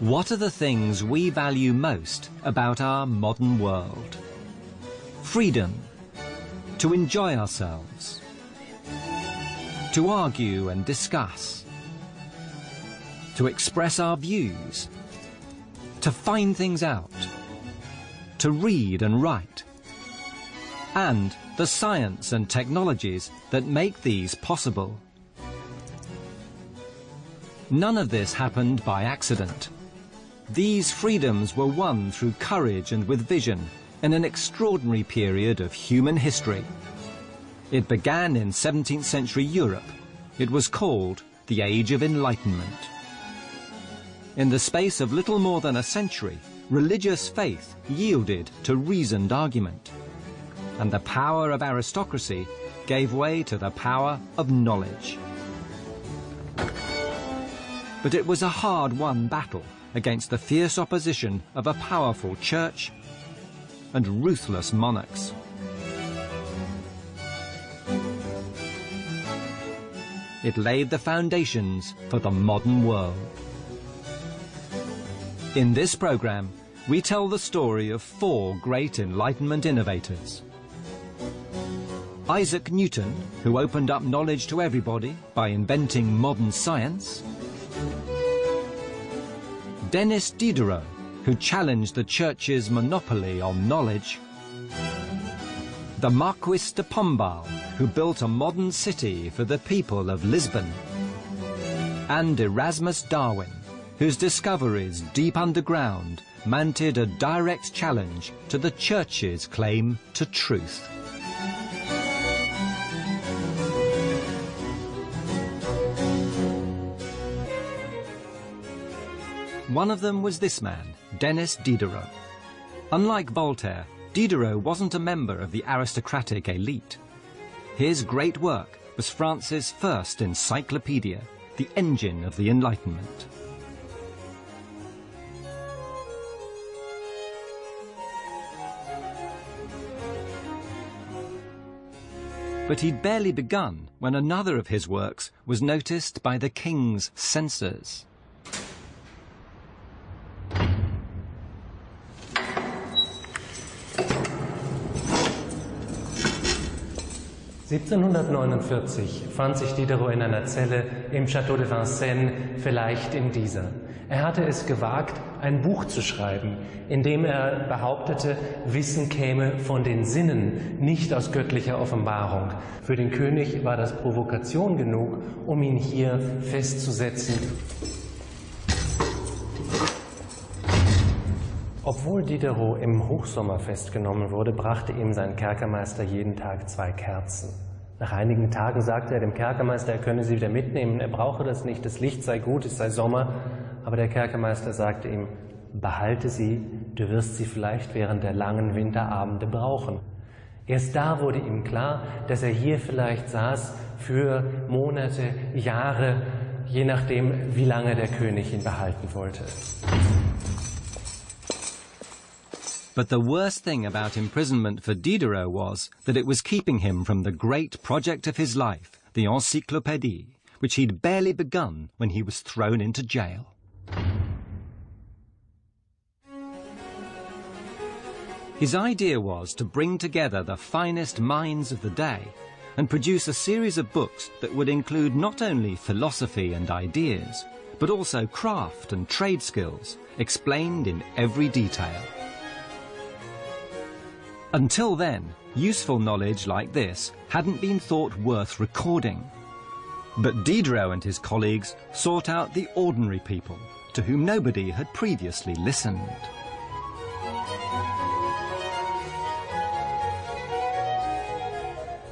What are the things we value most about our modern world? Freedom, to enjoy ourselves, to argue and discuss, to express our views, to find things out, to read and write, and the science and technologies that make these possible. None of this happened by accident. These freedoms were won through courage and with vision in an extraordinary period of human history. It began in 17th century Europe. It was called the Age of Enlightenment. In the space of little more than a century, religious faith yielded to reasoned argument, and the power of aristocracy gave way to the power of knowledge. But it was a hard-won battle against the fierce opposition of a powerful church and ruthless monarchs. It laid the foundations for the modern world. In this program, we tell the story of 4 great Enlightenment innovators. Isaac Newton, who opened up knowledge to everybody by inventing modern science. Denis Diderot, who challenged the Church's monopoly on knowledge. The Marquis de Pombal, who built a modern city for the people of Lisbon. And Erasmus Darwin, whose discoveries deep underground mounted a direct challenge to the Church's claim to truth. One of them was this man, Denis Diderot. Unlike Voltaire, Diderot wasn't a member of the aristocratic elite. His great work was France's first encyclopedia, the engine of the Enlightenment. But he'd barely begun when another of his works was noticed by the king's censors. (1749) fand sich Diderot in einer Zelle im Château de Vincennes, vielleicht in dieser. Er hatte es gewagt, ein Buch zu schreiben, in dem er behauptete, Wissen käme von den Sinnen, nicht aus göttlicher Offenbarung. Für den König war das Provokation genug, um ihn hier festzusetzen. Obwohl Diderot im Hochsommer festgenommen wurde, brachte ihm sein Kerkermeister jeden Tag 2 Kerzen. Nach einigen Tagen sagte er dem Kerkermeister, er könne sie wieder mitnehmen, er brauche das nicht, das Licht sei gut, es sei Sommer. Aber der Kerkermeister sagte ihm, behalte sie, du wirst sie vielleicht während der langen Winterabende brauchen. Erst da wurde ihm klar, dass er hier vielleicht saß für Monate, Jahre, je nachdem, wie lange der König ihn behalten wollte. But the worst thing about imprisonment for Diderot was that it was keeping him from the great project of his life, the Encyclopédie, which he'd barely begun when he was thrown into jail. His idea was to bring together the finest minds of the day and produce a series of books that would include not only philosophy and ideas, but also craft and trade skills, explained in every detail. Until then, useful knowledge like this hadn't been thought worth recording. But Diderot and his colleagues sought out the ordinary people, to whom nobody had previously listened.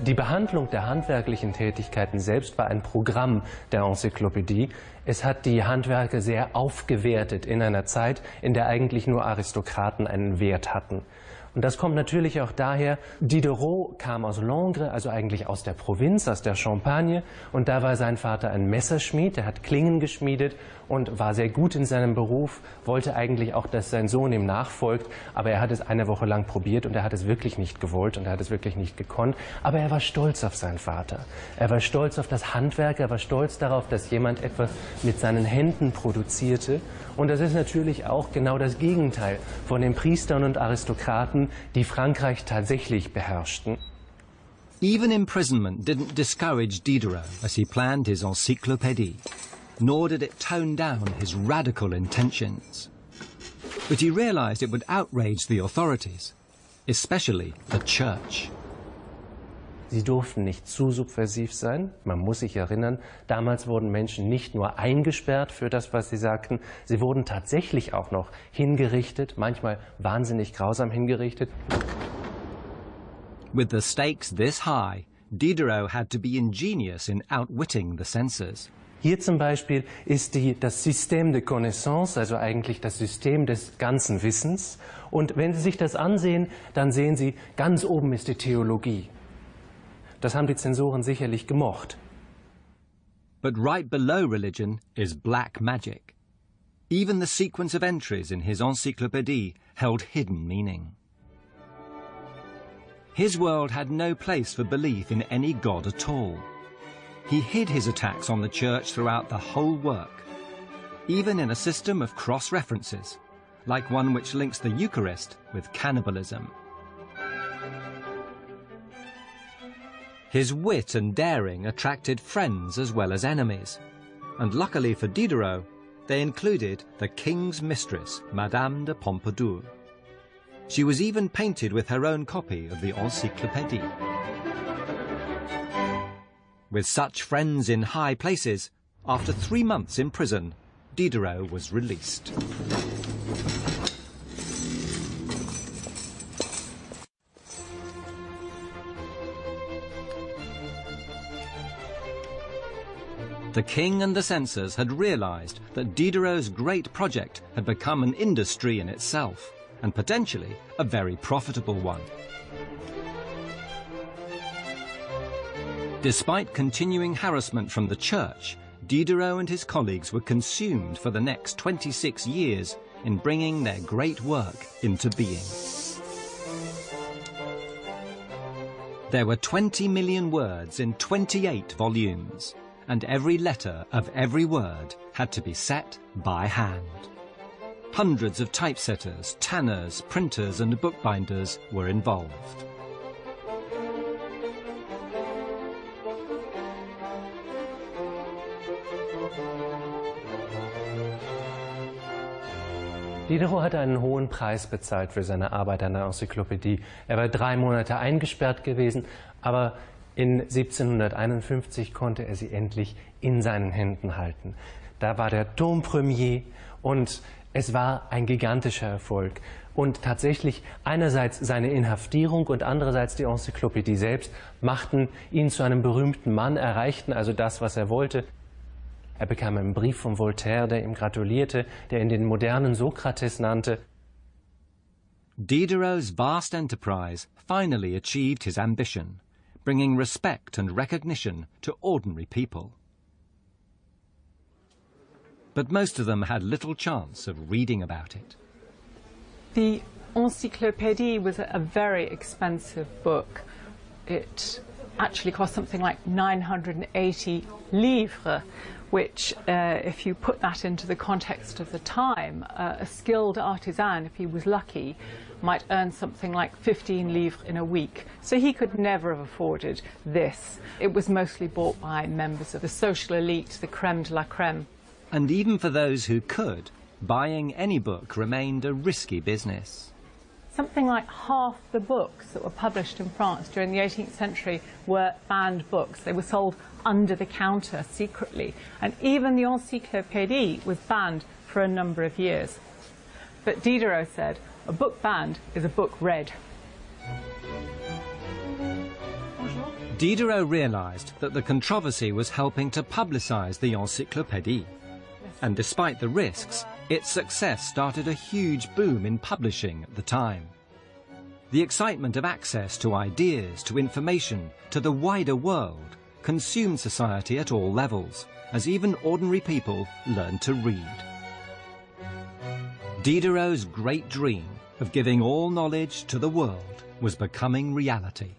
Die Behandlung der handwerklichen Tätigkeiten selbst war ein Programm der Enzyklopädie. Es hat die Handwerke sehr aufgewertet in einer Zeit, in der eigentlich nur Aristokraten einen Wert hatten. Und das kommt natürlich auch daher, Diderot kam aus Langres, also eigentlich aus der Provinz, aus der Champagne, und da war sein Vater ein Messerschmied, der hat Klingen geschmiedet und war sehr gut in seinem Beruf, wollte eigentlich auch, dass sein Sohn ihm nachfolgt, aber er hat es eine Woche lang probiert und er hat es wirklich nicht gewollt und er hat es wirklich nicht gekonnt, aber er war stolz auf seinen Vater. Er war stolz auf das Handwerk, er war stolz darauf, dass jemand etwas mit seinen Händen produzierte, und das ist natürlich auch genau das Gegenteil von den Priestern und Aristokraten, die Frankreich tatsächlich beherrschten. Even imprisonment didn't discourage Diderot as he planned his encyclopédie, nor did it tone down his radical intentions. But he realized it would outrage the authorities, especially the church. Sie durften nicht zu subversiv sein. Man muss sich erinnern, damals wurden Menschen nicht nur eingesperrt für das, was sie sagten, sie wurden tatsächlich auch noch hingerichtet, manchmal wahnsinnig grausam hingerichtet. With the stakes this high, Diderot had to be ingenious in outwitting the censors. Hier zum Beispiel ist das Système de Connaissance, also eigentlich das System des ganzen Wissens. Und wenn Sie sich das ansehen, dann sehen Sie, ganz oben ist die Theologie. Das haben die Zensoren sicherlich gemocht. But right below religion is black magic. Even the sequence of entries in his encyclopédie held hidden meaning. His world had no place for belief in any god at all. He hid his attacks on the church throughout the whole work, even in a system of cross-references, like one which links the Eucharist with cannibalism. His wit and daring attracted friends as well as enemies, and luckily for Diderot, they included the king's mistress, Madame de Pompadour. She was even painted with her own copy of the Encyclopédie. With such friends in high places, after 3 months in prison, Diderot was released. The king and the censors had realized that Diderot's great project had become an industry in itself, and potentially a very profitable one. Despite continuing harassment from the church, Diderot and his colleagues were consumed for the next 26 years in bringing their great work into being. There were 20 million words in 28 volumes, and every letter of every word had to be set by hand. Hundreds of typesetters, tanners, printers and bookbinders were involved. Diderot hatte einen hohen Preis bezahlt für seine Arbeit an der Enzyklopädie. Er war 3 Monate eingesperrt gewesen, aber in 1751 konnte er sie endlich in seinen Händen halten. Da war der Tome Premier und es war ein gigantischer Erfolg. Und tatsächlich einerseits seine Inhaftierung und andererseits die Enzyklopädie selbst machten ihn zu einem berühmten Mann, erreichten also das, was er wollte. Er bekam einen Brief von Voltaire, der ihm gratulierte, der ihn den modernen Sokrates nannte. Diderot's vast enterprise finally achieved his ambition, bringing respect and recognition to ordinary people. But most of them had little chance of reading about it. The Encyclopédie was a very expensive book. It actually cost something like 980 livres, which, if you put that into the context of the time, a skilled artisan, if he was lucky, might earn something like 15 livres in a week. So he could never have afforded this. It was mostly bought by members of the social elite, the crème de la crème. And even for those who could, buying any book remained a risky business. Something like half the books that were published in France during the 18th century were banned books. They were sold under the counter secretly. And even the Encyclopédie was banned for a number of years. But Diderot said, a book banned is a book read. Diderot realized that the controversy was helping to publicize the Encyclopédie. And despite the risks, its success started a huge boom in publishing at the time. The excitement of access to ideas, to information, to the wider world consumed society at all levels, as even ordinary people learned to read. Diderot's great dream of giving all knowledge to the world was becoming reality.